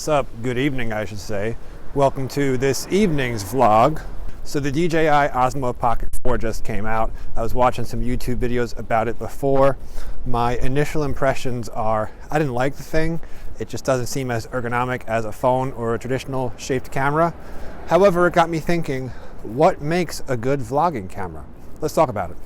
What's up? Good evening, I should say. Welcome to this evening's vlog. So the DJI Osmo Pocket 4 just came out. I was watching some YouTube videos about it before. My initial impressions are, I didn't like the thing. It just doesn't seem as ergonomic as a phone or a traditional shaped camera. However, it got me thinking, what makes a good vlogging camera? Let's talk about it.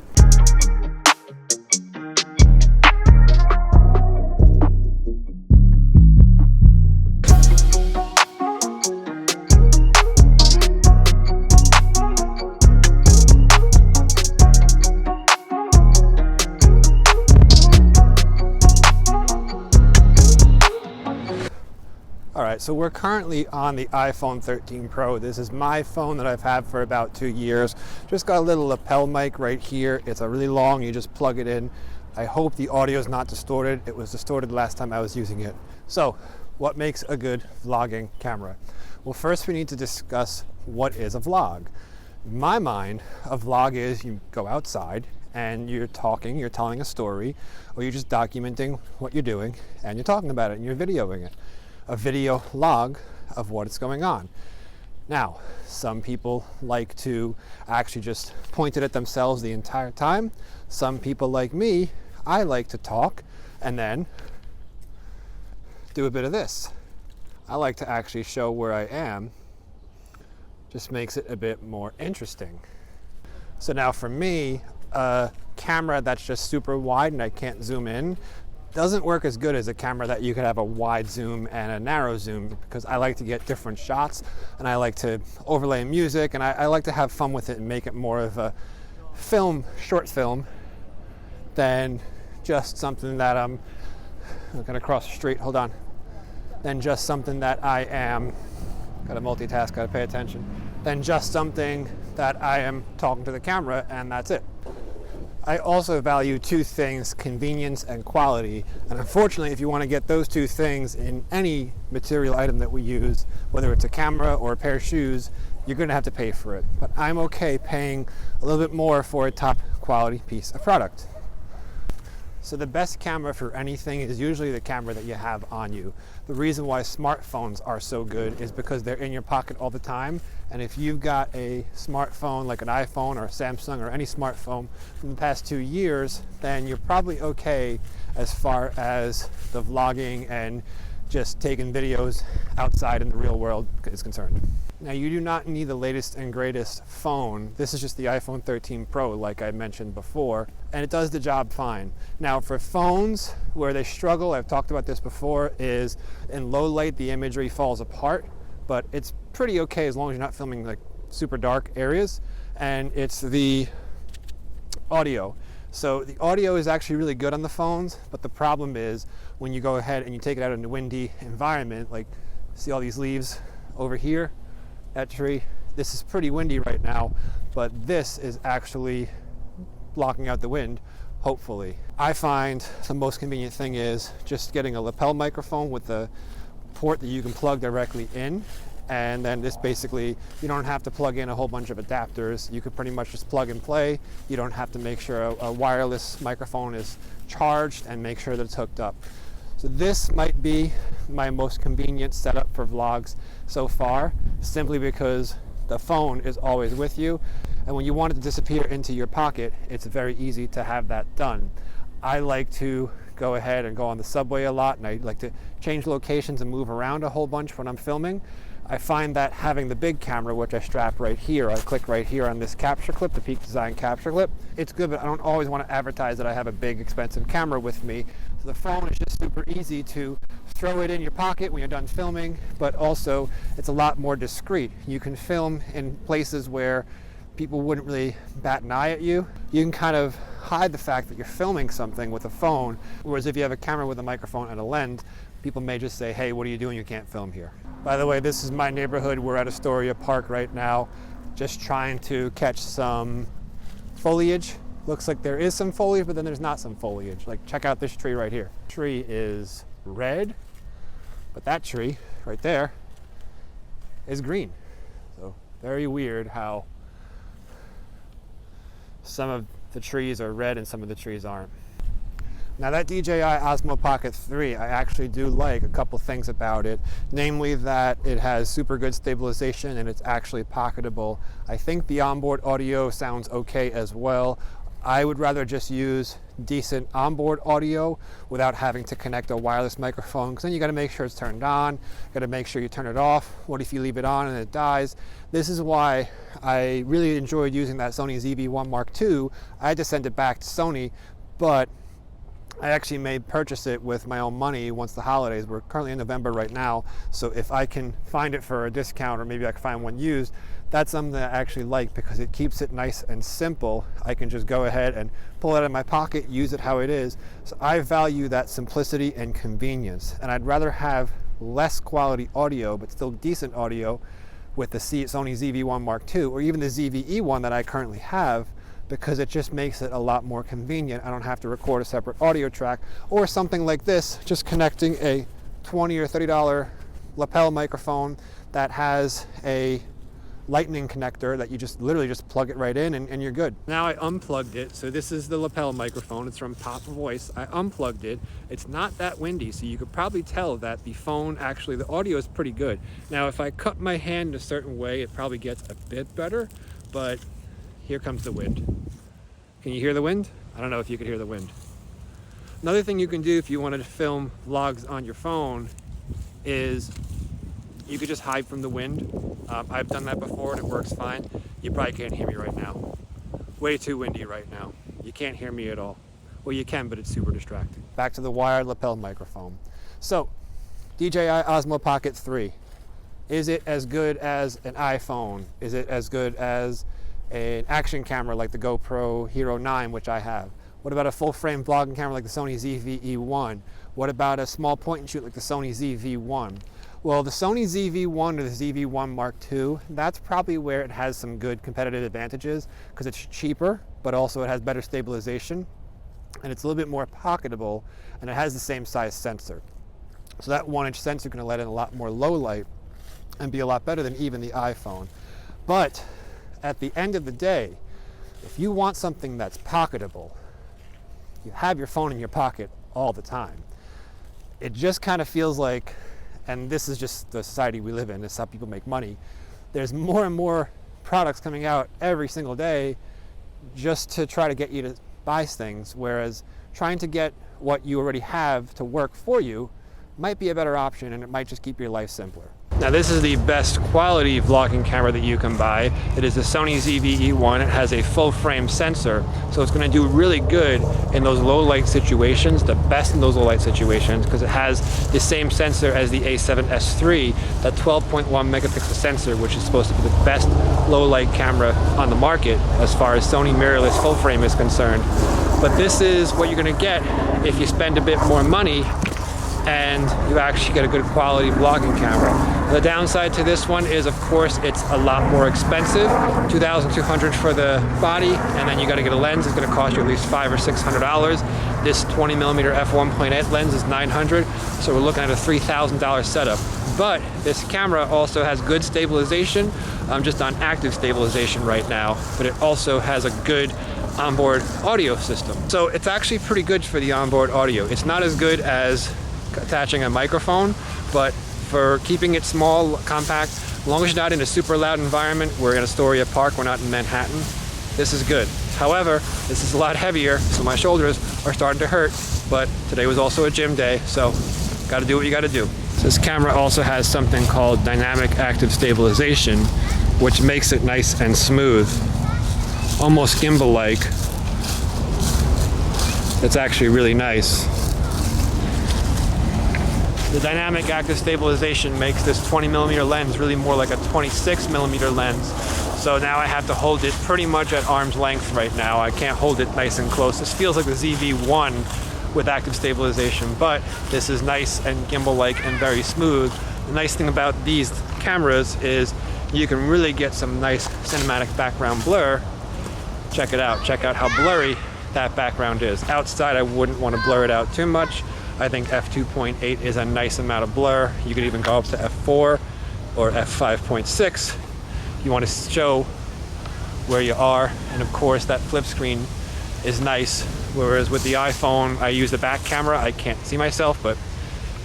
Alright, so we're currently on the iPhone 13 Pro. This is my phone that I've had for about 2 years. Just got a little lapel mic right here. It's a really long, you just plug it in. I hope the audio is not distorted. It was distorted last time I was using it. So, what makes a good vlogging camera? Well, first we need to discuss what is a vlog. In my mind, a vlog is you go outside and you're talking, you're telling a story, or you're just documenting what you're doing and you're talking about it and you're videoing it. A video log of what's going on. Now, some people like to actually just point it at themselves the entire time. Some people like me, I like to talk and then do a bit of this. I like to actually show where I am. Just makes it a bit more interesting. So now for me, a camera that's just super wide and I can't zoom in doesn't work as good as a camera that you could have a wide zoom and a narrow zoom, because I like to get different shots and I like to overlay music and I like to have fun with it and make it more of a short film than just something that I'm gonna cross the street, hold on, than just something that I am, gotta multitask, gotta pay attention, than just something that I am talking to the camera and that's it. I also value two things, convenience and quality. And unfortunately, if you want to get those two things in any material item that we use, whether it's a camera or a pair of shoes, you're going to have to pay for it. But I'm okay paying a little bit more for a top quality piece of product. So the best camera for anything is usually the camera that you have on you. The reason why smartphones are so good is because they're in your pocket all the time. And if you've got a smartphone like an iPhone or a Samsung or any smartphone from the past 2 years, then you're probably okay as far as the vlogging and just taking videos outside in the real world is concerned. Now, you do not need the latest and greatest phone. This is just the iPhone 13 Pro, like I mentioned before, and it does the job fine. Now, for phones where they struggle, I've talked about this before, is in low light the imagery falls apart, but it's pretty okay as long as you're not filming like super dark areas, and it's the audio. So the audio is actually really good on the phones, but the problem is when you go ahead and you take it out in a windy environment, like see all these leaves over here, that tree, this is pretty windy right now, but this is actually blocking out the wind, hopefully. I find the most convenient thing is just getting a lapel microphone with a port that you can plug directly in, and then this basically, you don't have to plug in a whole bunch of adapters. You could pretty much just plug and play. You don't have to make sure a wireless microphone is charged and make sure that it's hooked up. So this might be my most convenient setup for vlogs so far, simply because the phone is always with you, and when you want it to disappear into your pocket, it's very easy to have that done. I like to go ahead and go on the subway a lot, and I like to change locations and move around a whole bunch when I'm filming. I find that having the big camera, which I strap right here, I click right here on this capture clip, the Peak Design capture clip, it's good, but I don't always want to advertise that I have a big expensive camera with me. So the phone is just super easy to throw it in your pocket when you're done filming, but also it's a lot more discreet. You can film in places where people wouldn't really bat an eye at you. You can kind of hide the fact that you're filming something with a phone, whereas if you have a camera with a microphone and a lens, people may just say, hey, what are you doing? You can't film here. By the way, this is my neighborhood. We're at Astoria Park right now, just trying to catch some foliage. Looks like there is some foliage, but then there's not some foliage. Like, check out this tree right here. Tree is red, but that tree right there is green. So very weird how some of the trees are red and some of the trees aren't. Now that DJI Osmo Pocket 3, I actually do like a couple things about it, namely that it has super good stabilization and it's actually pocketable. I think the onboard audio sounds okay as well. I would rather just use decent onboard audio without having to connect a wireless microphone, because then you got to make sure it's turned on, got to make sure you turn it off. What if you leave it on and it dies? This is why I really enjoyed using that Sony ZV-1 Mark II. I had to send it back to Sony, but I actually may purchase it with my own money once the holidays. We're currently in November right now, so if I can find it for a discount, or maybe I can find one used, that's something that I actually like because it keeps it nice and simple. I can just go ahead and pull it out of my pocket, use it how it is. So I value that simplicity and convenience, and I'd rather have less quality audio but still decent audio with the Sony ZV-1 Mark II or even the ZV-E1 that I currently have, because it just makes it a lot more convenient. I don't have to record a separate audio track, or something like this, just connecting a $20 or $30 lapel microphone that has a lightning connector that you just literally just plug it right in and you're good. Now I unplugged it, so this is the lapel microphone. It's from Pop Voice. I unplugged it. It's not that windy, so you could probably tell that the phone, actually the audio is pretty good. Now if I cut my hand a certain way, it probably gets a bit better, but here comes the wind. Can you hear the wind? I don't know if you could hear the wind. Another thing you can do if you wanted to film vlogs on your phone is you could just hide from the wind. I've done that before and it works fine. You probably can't hear me right now. Way too windy right now. You can't hear me at all. Well, you can, but it's super distracting. Back to the wired lapel microphone. So, DJI Osmo Pocket 3. Is it as good as an iPhone? Is it as good as an action camera like the GoPro Hero 9, which I have? What about a full-frame vlogging camera like the Sony ZV-E1? What about a small point-and-shoot like the Sony ZV-1? Well, the Sony ZV-1 or the ZV-1 Mark II, that's probably where it has some good competitive advantages, because it's cheaper, but also it has better stabilization, and it's a little bit more pocketable, and it has the same size sensor. So that 1-inch sensor can let in a lot more low light and be a lot better than even the iPhone. But at the end of the day, if you want something that's pocketable, you have your phone in your pocket all the time. It just kind of feels like, and this is just the society we live in, it's how people make money, there's more and more products coming out every single day just to try to get you to buy things, whereas trying to get what you already have to work for you might be a better option, and it might just keep your life simpler. Now this is the best quality vlogging camera that you can buy. It is the Sony ZV-E1. It has a full frame sensor, so it's going to do really good in those low light situations, the best in those low light situations, because it has the same sensor as the A7S III, that 12.1 megapixel sensor, which is supposed to be the best low light camera on the market as far as Sony mirrorless full frame is concerned. But this is what you're going to get if you spend a bit more money and you actually get a good quality vlogging camera. The downside to this one is, of course, it's a lot more expensive. $2,200 for the body, and then you got to get a lens. It's going to cost you at least $500 or $600. This 20mm f1.8 lens is $900, so we're looking at a $3,000 setup. But this camera also has good stabilization. I'm just on active stabilization right now, but it also has a good onboard audio system. So it's actually pretty good for the onboard audio. It's not as good as attaching a microphone, but for keeping it small, compact, as long as you're not in a super loud environment, we're in Astoria Park, we're not in Manhattan, this is good. However, this is a lot heavier, so my shoulders are starting to hurt, but today was also a gym day, so gotta do what you gotta do. This camera also has something called dynamic active stabilization, which makes it nice and smooth, almost gimbal-like. It's actually really nice. The dynamic active stabilization makes this 20mm lens really more like a 26mm lens. So now I have to hold it pretty much at arm's length right now. I can't hold it nice and close. This feels like the ZV-1 with active stabilization, but this is nice and gimbal-like and very smooth. The nice thing about these cameras is you can really get some nice cinematic background blur. Check it out. Check out how blurry that background is. Outside, I wouldn't want to blur it out too much. I think f2.8 is a nice amount of blur. You could even go up to f4 or f5.6. You want to show where you are, and of course that flip screen is nice. Whereas with the iPhone, I use the back camera. I can't see myself, but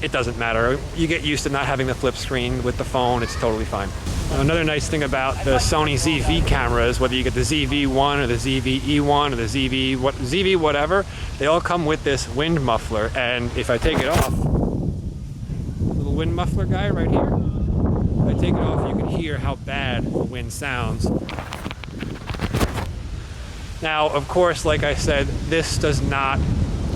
it doesn't matter. You get used to not having the flip screen with the phone. It's totally fine. Another nice thing about the Sony ZV cameras, whether you get the ZV-1 or the ZV-E1 or the ZV whatever, they all come with this wind muffler. And if I take it off, little wind muffler guy right here, if I take it off, you can hear how bad the wind sounds. Now, of course, like I said, this does not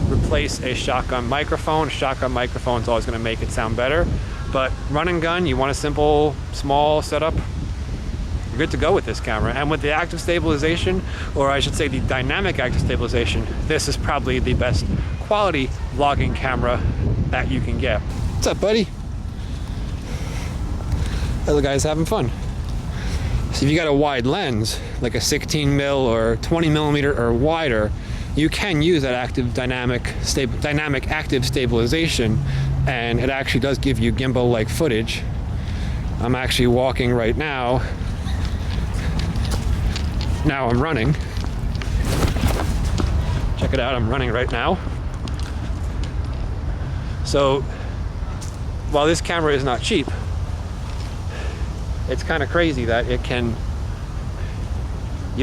replace a shotgun microphone. A shotgun microphone is always going to make it sound better. But run and gun, you want a simple, small setup, you're good to go with this camera. And with the active stabilization, or I should say the dynamic active stabilization, this is probably the best quality vlogging camera that you can get. What's up, buddy? Other guy's having fun. So if you got a wide lens, like a 16 mil or 20 millimeter or wider, you can use that dynamic active stabilization, and it actually does give you gimbal-like footage. I'm actually walking right now. Now I'm running. Check it out, I'm running right now. So while this camera is not cheap, it's kind of crazy that you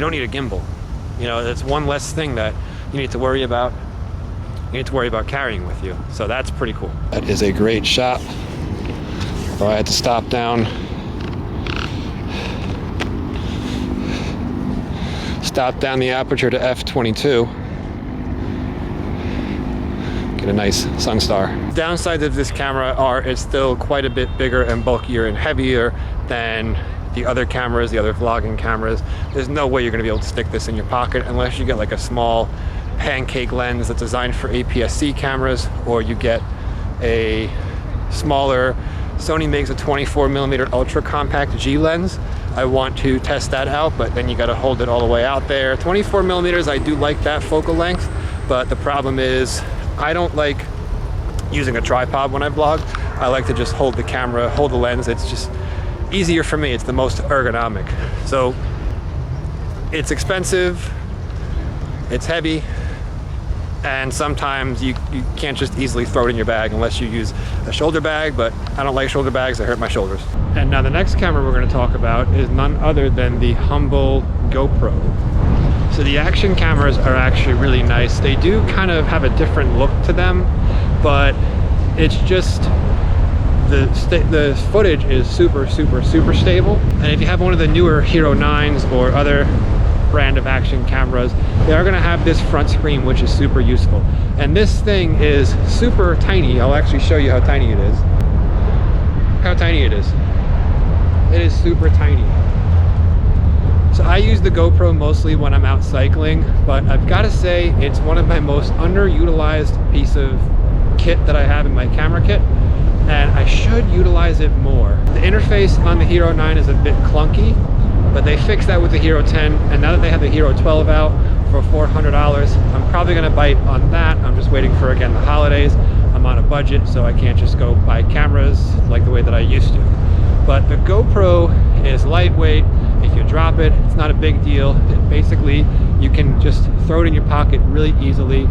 don't need a gimbal. You know, that's one less thing that you need to worry about. You need to worry about carrying with you. So that's pretty cool. That is a great shot. So I had to stop down. Stop down the aperture to f/22. Get a nice Sunstar. Downsides of this camera are it's still quite a bit bigger and bulkier and heavier than the other cameras, the other vlogging cameras. There's no way you're gonna be able to stick this in your pocket unless you get like a small pancake lens that's designed for APS-C cameras, or you get a smaller, Sony makes a 24 millimeter ultra compact G lens. I want to test that out, but then you gotta hold it all the way out there. 24 millimeters, I do like that focal length, but the problem is I don't like using a tripod when I vlog. I like to just hold the camera, hold the lens. It's just easier for me. It's the most ergonomic. So it's expensive, it's heavy, and sometimes you can't just easily throw it in your bag unless you use a shoulder bag, but I don't like shoulder bags, they hurt my shoulders. And now the next camera we're going to talk about is none other than the humble GoPro. So the action cameras are actually really nice. They do kind of have a different look to them, but it's just the footage is super stable. And if you have one of the newer Hero 9s or other brand of action cameras, they are going to have this front screen, which is super useful. And this thing is super tiny. I'll actually show you how tiny it is. Look how tiny it is. It is super tiny. So I use the GoPro mostly when I'm out cycling, but I've got to say it's one of my most underutilized piece of kit that I have in my camera kit, and I should utilize it more. The interface on the Hero 9 is a bit clunky, but they fixed that with the Hero 10, and now that they have the Hero 12 out for $400, I'm probably going to bite on that. I'm just waiting for, again, the holidays. I'm on a budget, so I can't just go buy cameras like the way that I used to. But the GoPro is lightweight. If you drop it, it's not a big deal. Basically, you can just throw it in your pocket really easily.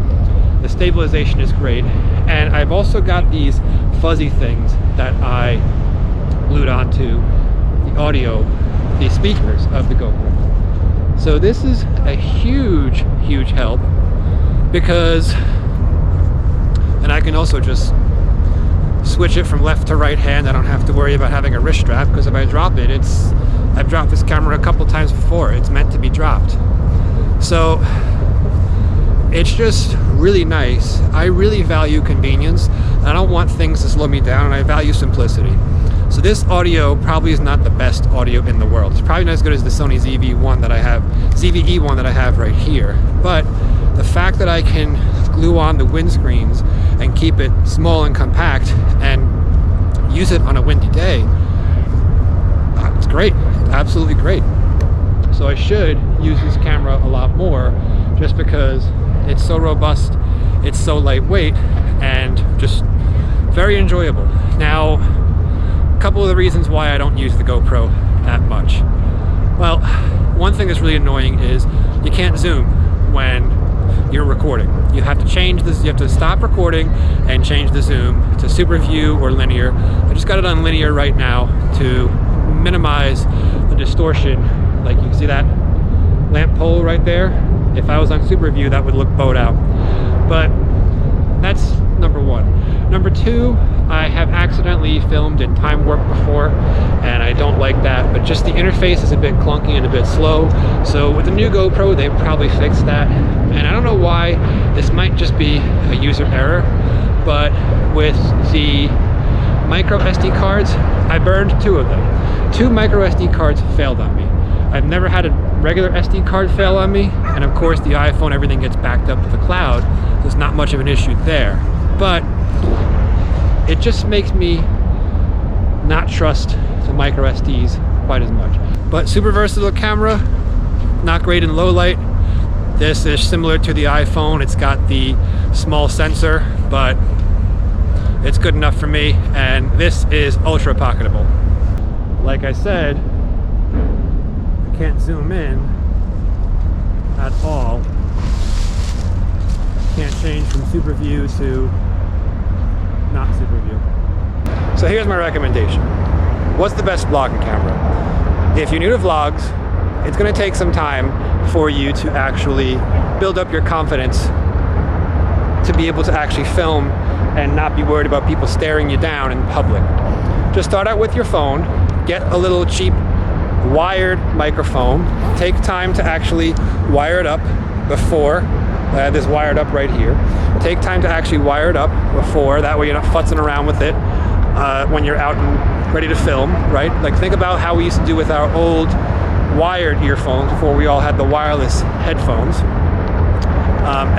The stabilization is great. And I've also got these fuzzy things that I glued onto the audio, the speakers of the GoPro. So this is a huge help because, and I can also just switch it from left to right hand. I don't have to worry about having a wrist strap, because if I drop it, I've dropped this camera a couple times before. It's meant to be dropped. So it's just really nice. I really value convenience. I don't want things to slow me down, and I value simplicity. So this audio probably is not the best audio in the world. It's probably not as good as the Sony ZV-1 that I have, ZV-E1 that I have right here. But the fact that I can glue on the windscreens and keep it small and compact and use it on a windy day, it's great. It's absolutely great. So I should use this camera a lot more, just because it's so robust, it's so lightweight, and just very enjoyable. Now, a couple of the reasons why I don't use the GoPro that much. Well, one thing that's really annoying is you can't zoom when you're recording. You have to change this, you have to stop recording and change the zoom to super view or linear. I just got it on linear right now to minimize the distortion. Like you can see that lamp pole right there. If I was on super view, that would look bowed out. But that's number one. Number two, I have accidentally filmed in time warp before, and I don't like that, but just the interface is a bit clunky and a bit slow. So with the new GoPro, they probably fixed that. And I don't know why, this might just be a user error, but with the micro SD cards, I burned 2 of them. 2 micro SD cards failed on me. I've never had a regular SD card fail on me, and of course the iPhone, everything gets backed up to the cloud. There's not much of an issue there, but it just makes me not trust the micro SDs quite as much. But super versatile camera, not great in low light. This is similar to the iPhone. It's got the small sensor, but it's good enough for me, and this is ultra pocketable. Like I said, I can't zoom in at all. Can't change from super view to not super view. So here's my recommendation. What's the best vlogging camera? If you're new to vlogs, it's going to take some time for you to actually build up your confidence to be able to actually film and not be worried about people staring you down in public. Just start out with your phone, get a little cheap wired microphone, take time to actually wire it up before. This wired up right here. Take time to actually wire it up before, that way you're not futzing around with it when you're out and ready to film, right? Like think about how we used to do with our old wired earphones before we all had the wireless headphones.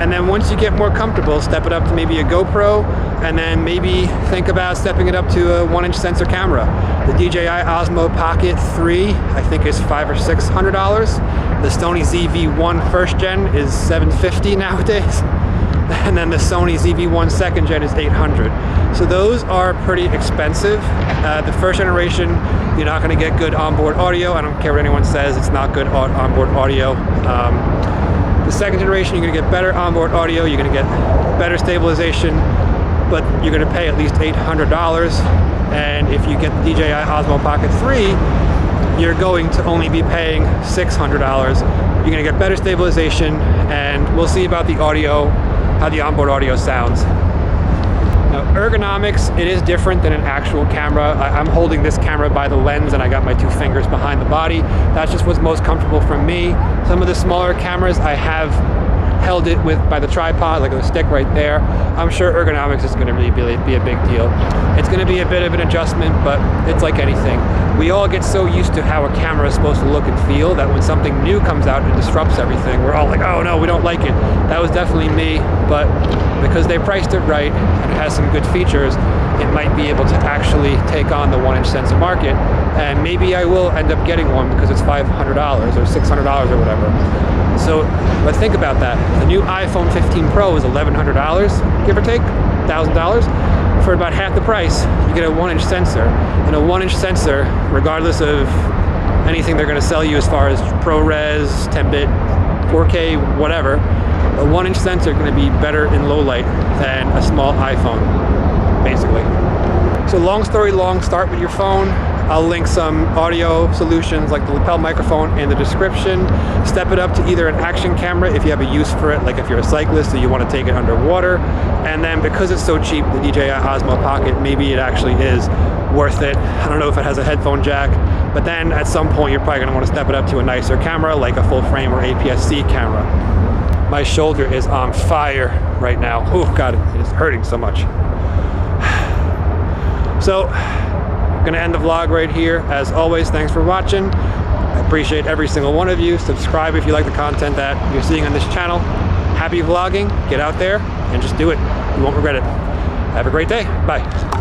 And then once you get more comfortable, step it up to maybe a GoPro, and then maybe think about stepping it up to a 1-inch sensor camera. The DJI Osmo Pocket 3, I think is $500 or $600. The Sony ZV-1 first gen is $750 nowadays. And then the Sony ZV-1 second gen is $800. So those are pretty expensive. The first generation, you're not gonna get good onboard audio. I don't care what anyone says, it's not good onboard audio. The second generation, you're gonna get better onboard audio, you're gonna get better stabilization, but you're gonna pay at least $800. And if you get the DJI Osmo Pocket 3, you're going to only be paying $600. You're gonna get better stabilization, and we'll see about the audio, how the onboard audio sounds. Now, ergonomics, it is different than an actual camera. I'm holding this camera by the lens and I got my 2 fingers behind the body. That's just what's most comfortable for me. Some of the smaller cameras, I have held it with by the tripod, like the stick right there. I'm sure ergonomics is gonna really be a big deal. It's gonna be a bit of an adjustment, but it's like anything. We all get so used to how a camera is supposed to look and feel that when something new comes out and disrupts everything, we're all like, oh no, we don't like it. That was definitely me, but because they priced it right and it has some good features, it might be able to actually take on the 1-inch sensor market, and maybe I will end up getting one because it's $500 or $600 or whatever. So, but think about that. The new iPhone 15 Pro is $1,100, give or take, $1,000. For about half the price, you get a 1-inch sensor. And a 1-inch sensor, regardless of anything they're gonna sell you as far as ProRes, 10-bit, 4K, whatever, a 1-inch sensor is gonna be better in low light than a small iPhone, basically. So long story long, start with your phone. I'll link some audio solutions like the lapel microphone in the description. Step it up to either an action camera if you have a use for it, like if you're a cyclist or you want to take it underwater. And then because it's so cheap, the DJI Osmo Pocket, maybe it actually is worth it. I don't know if it has a headphone jack, but then at some point you're probably going to want to step it up to a nicer camera like a full frame or APS-C camera. My shoulder is on fire right now. Oh God, it is hurting so much. So, I'm gonna end the vlog right here. As always, thanks for watching. I appreciate every single one of you. Subscribe if you like the content that you're seeing on this channel. Happy vlogging, get out there and just do it. You won't regret it. Have a great day, bye.